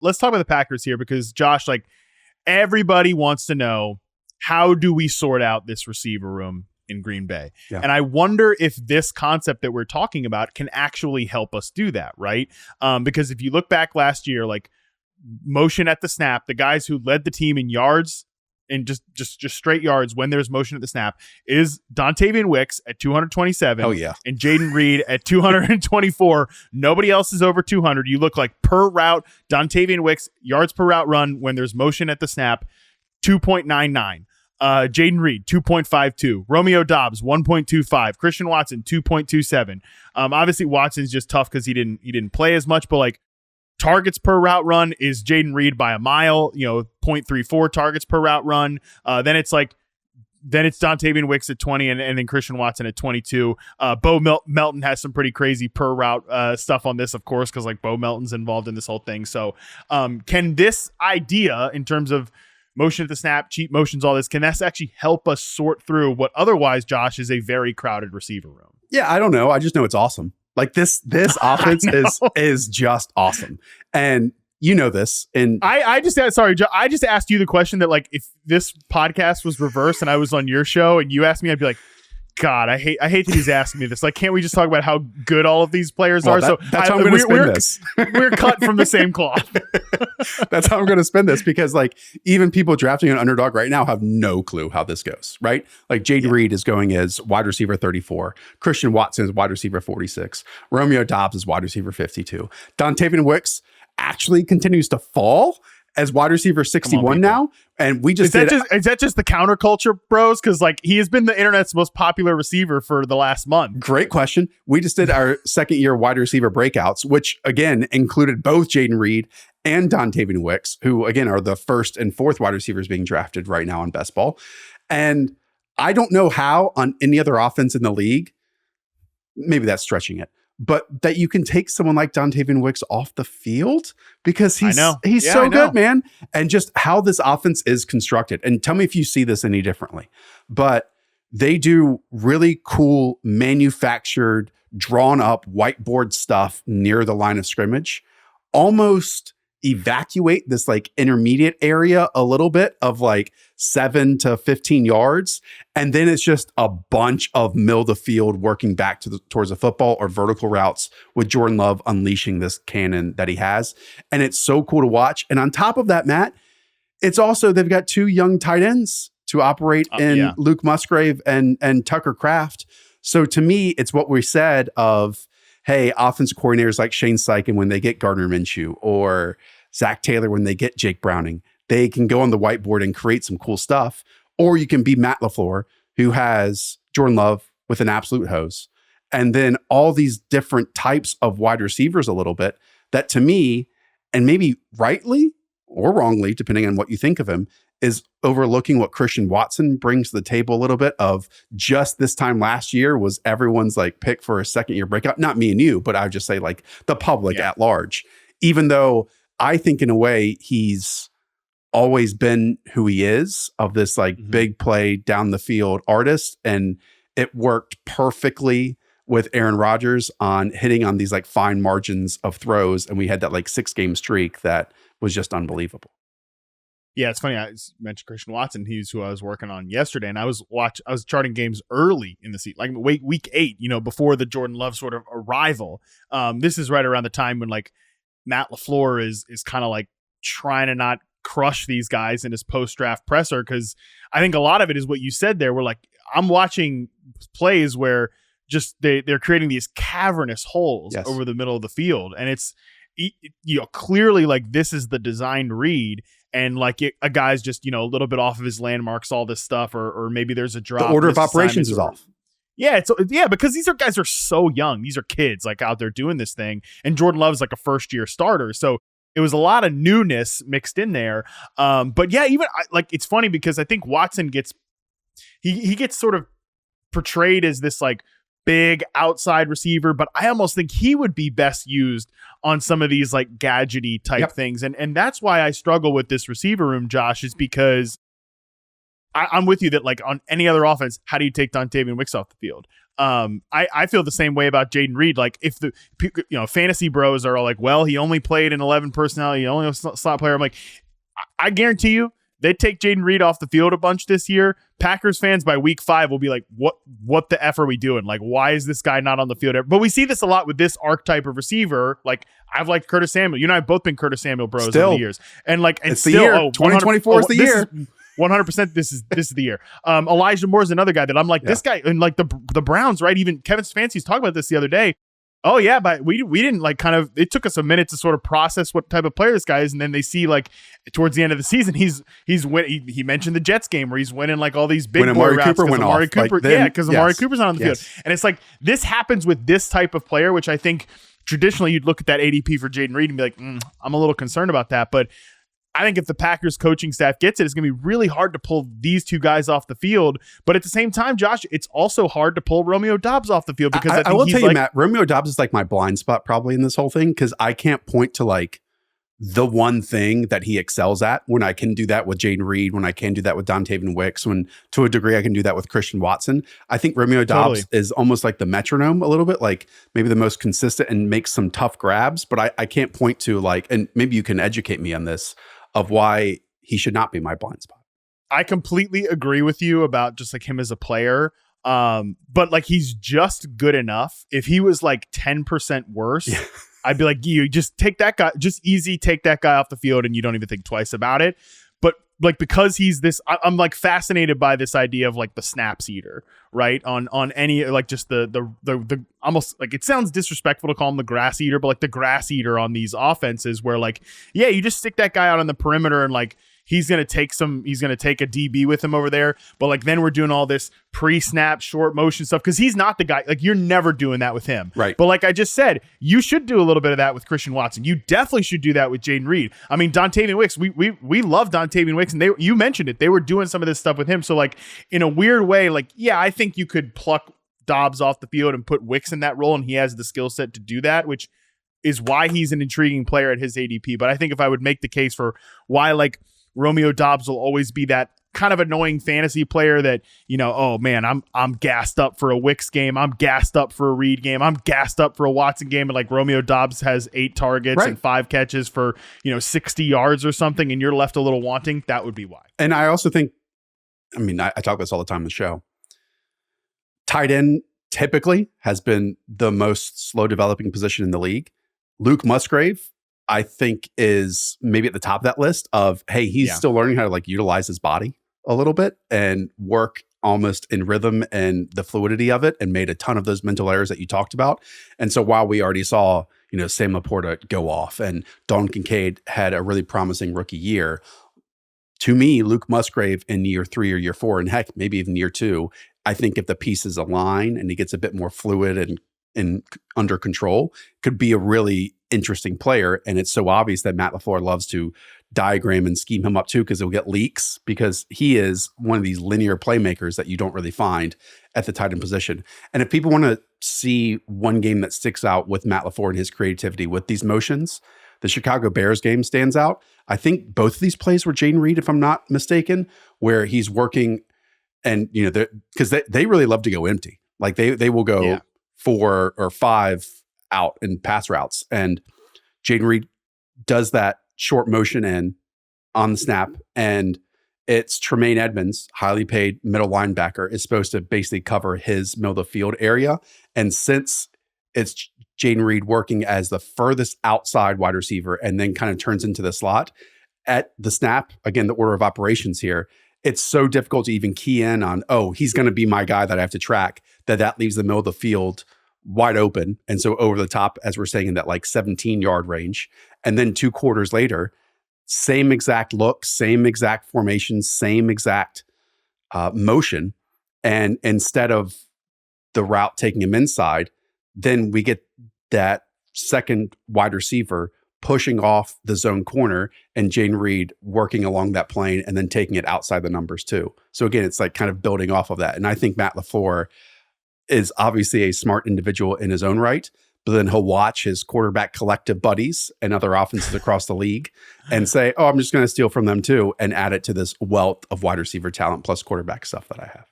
let's talk about the Packers here, because Josh, like, everybody wants to know, how do we sort out this receiver room in Green Bay? Yeah. And I wonder if this concept that we're talking about can actually help us do that, right? Because if you look back last year, like, motion at the snap, the guys who led the team in yards and just straight yards when there's motion at the snap is Dontavian Wicks at 227. Oh yeah. And Jaden Reed at 224. Nobody else is over 200. You look like per route, Dontavian Wicks, yards per route run when there's motion at the snap, 2.99. Jaden Reed, 2.52. Romeo Doubs, 1.25. Christian Watson, 2.27. Obviously Watson's just tough because he didn't play as much, but like, targets per route run is Jaden Reed by a mile, 0.34 targets per route run. Then it's Dontavian Wicks at 20 and then Christian Watson at 22. Bo Melton has some pretty crazy per route stuff on this, of course, because like Bo Melton's involved in this whole thing. So can this idea in terms of motion at the snap, cheat motions, all this, can this actually help us sort through what otherwise, Josh, is a very crowded receiver room? Yeah, I don't know. I just know it's awesome. Like this offense is just awesome. And you know this. And I just asked you the question that, like, if this podcast was reversed and I was on your show and you asked me, I'd be like, God, I hate that he's asking me this. Like, can't we just talk about how good all of these players are? That's how I'm going to spin this. We're cut from the same cloth. That's how I'm going to spin this, because like even people drafting an Underdog right now have no clue how this goes, right? Like Jaden Reed is going as wide receiver 34. Christian Watson is wide receiver 46. Romeo Doubs is wide receiver 52. Dontavian Wicks actually continues to fall as wide receiver 61 now. And we just is that just the counterculture bros? Because like he has been the internet's most popular receiver for the last month. Great question. We just did our second year wide receiver breakouts, which again included both Jaden Reed and Dontavian Wicks, who again are the first and fourth wide receivers being drafted right now on Best Ball. And I don't know how on any other offense in the league, maybe that's stretching it, but that you can take someone like Dontavian Wicks off the field, because he's so good, man. And just how this offense is constructed. And tell me if you see this any differently, but they do really cool manufactured, drawn up whiteboard stuff near the line of scrimmage, almost evacuate this like intermediate area a little bit of like 7 to 15 yards. And then it's just a bunch of middle of the field working back towards the football or vertical routes with Jordan Love unleashing this cannon that he has. And it's so cool to watch. And on top of that, Matt, it's also, they've got two young tight ends to operate in Luke Musgrave and Tucker Kraft. So to me, it's what we said of, hey, offensive coordinators like Shane Steichen, when they get Gardner Minshew, or Zach Taylor, when they get Jake Browning, they can go on the whiteboard and create some cool stuff. Or you can be Matt LaFleur, who has Jordan Love with an absolute hose. And then all these different types of wide receivers a little bit that, to me, and maybe rightly or wrongly, depending on what you think of him, is overlooking what Christian Watson brings to the table a little bit. Of just this time last year was everyone's like pick for a second year breakout. Not me and you, but I would just say like the public at large, even though I think in a way he's always been who he is, of this like big play down the field artist. And it worked perfectly with Aaron Rodgers on hitting on these like fine margins of throws. And we had that like 6-game streak that was just unbelievable. Yeah, it's funny. I mentioned Christian Watson. He's who I was working on yesterday, and I was charting games early in the season, like week 8, before the Jordan Love sort of arrival. This is right around the time when like Matt LaFleur is kind of like trying to not crush these guys in his post-draft presser, because I think a lot of it is what you said there. We're like, I'm watching plays where just they're creating these cavernous holes over the middle of the field, and it's clearly like this is the designed read. And like a guy's just, a little bit off of his landmarks, all this stuff, or maybe there's a drop. The order of operations is off. Yeah, because these guys are so young. These are kids like out there doing this thing. And Jordan Love's like a first-year starter. So it was a lot of newness mixed in there. But yeah, even like it's funny because I think Watson gets he gets sort of portrayed as this like big outside receiver, but I almost think he would be best used on some of these like gadgety type things. And that's why I struggle with this receiver room, Josh, is because I'm with you that like on any other offense, how do you take Dontavian Wicks off the field? I feel the same way about Jaden Reed. Like if the fantasy bros are all like, well, he only played in 11 personnel, he only was a slot player. I'm like, I guarantee you, they take Jaden Reed off the field a bunch this year. Packers fans by week 5 will be like, what the F are we doing? Like, why is this guy not on the field? But we see this a lot with this archetype of receiver. Like, I've liked Curtis Samuel. You and I have both been Curtis Samuel bros over the years. And like, and it's still, the year. 2024 is the year. 100%. This is the year. Elijah Moore is another guy that I'm like, this guy, and like the Browns, right? Even Kevin Stefanski's talking about this the other day. Oh yeah, but we didn't like kind of, it took us a minute to sort of process what type of player this guy is, and then they see like towards the end of the season he mentioned the Jets game where he's winning like all these big boy routes because Amari Cooper Amari Cooper's not on the field. And it's like this happens with this type of player, which I think traditionally you'd look at that ADP for Jaden Reed and be like, I'm a little concerned about that. But I think if the Packers coaching staff gets it, it's going to be really hard to pull these two guys off the field. But at the same time, Josh, it's also hard to pull Romeo Doubs off the field because I will tell you, Matt, Romeo Doubs is like my blind spot probably in this whole thing because I can't point to like the one thing that he excels at when I can do that with Jaden Reed, when I can do that with Dontayvion Wicks, when to a degree I can do that with Christian Watson. I think Romeo Doubs is almost like the metronome a little bit, like maybe the most consistent and makes some tough grabs, but I can't point to like, and maybe you can educate me on this, of why he should not be my blind spot. I completely agree with you about just like him as a player. But like he's just good enough. If he was like 10% worse, I'd be like, you just take that guy, take that guy off the field and you don't even think twice about it. But like, because he's this, I'm like fascinated by this idea of like the snaps eater, right? On any, like just the almost like, it sounds disrespectful to call him the grass eater, but like the grass eater on these offenses where like, yeah, you just stick that guy out on the perimeter and like, he's going to take a DB with him over there. But like, then we're doing all this pre-snap short motion stuff because he's not the guy. Like, you're never doing that with him. Right. But like I just said, you should do a little bit of that with Christian Watson. You definitely should do that with Jaden Reed. I mean, Dontayvion Wicks, we love Dontayvion Wicks, and you mentioned it. They were doing some of this stuff with him. So like, in a weird way, like, yeah, I think you could pluck Doubs off the field and put Wicks in that role, and he has the skill set to do that, which is why he's an intriguing player at his ADP. But I think if I would make the case for why like Romeo Doubs will always be that kind of annoying fantasy player that, you know, oh man, I'm gassed up for a Wicks game, I'm gassed up for a Reed game, I'm gassed up for a Watson game, and like Romeo Doubs has 8 targets and 5 catches for, 60 yards or something, and you're left a little wanting, that would be why. And I also think, I mean, I talk about this all the time on the show. Tight end typically has been the most slow developing position in the league. Luke Musgrave, I think, is maybe at the top of that list of, hey, he's still learning how to like utilize his body a little bit and work almost in rhythm and the fluidity of it, and made a ton of those mental errors that you talked about. And so while we already saw, Sam Laporta go off and Don Kincaid had a really promising rookie year, to me, Luke Musgrave in year 3 or year 4, and heck, maybe even year 2, I think if the pieces align and he gets a bit more fluid and under control, could be a really interesting player. And it's so obvious that Matt LaFleur loves to diagram and scheme him up too, because he'll get leaks, because he is one of these linear playmakers that you don't really find at the tight end position. And if people want to see one game that sticks out with Matt LaFleur and his creativity with these motions, the Chicago Bears game stands out. I think both of these plays were Jaden Reed, if I'm not mistaken, where he's working and, because they really love to go empty. Like they will go 4 or 5 out in pass routes. And Jaden Reed does that short motion in on the snap. And it's Tremaine Edmonds, highly paid middle linebacker, is supposed to basically cover his middle of the field area. And since it's Jaden Reed working as the furthest outside wide receiver and then kind of turns into the slot at the snap, again, the order of operations here, it's so difficult to even key in on, he's going to be my guy that I have to track, that leaves the middle of the field wide open. And so over the top, as we're saying, in that like 17-yard range. And then 2 quarters later, same exact look, same exact formation, same exact motion. And instead of the route taking him inside, then we get that second wide receiver pushing off the zone corner and Jaden Reed working along that plane and then taking it outside the numbers too. So again, it's like kind of building off of that. And I think Matt LaFleur is obviously a smart individual in his own right, but then he'll watch his quarterback collective buddies and other offenses across the league and say, I'm just going to steal from them too, and add it to this wealth of wide receiver talent plus quarterback stuff that I have.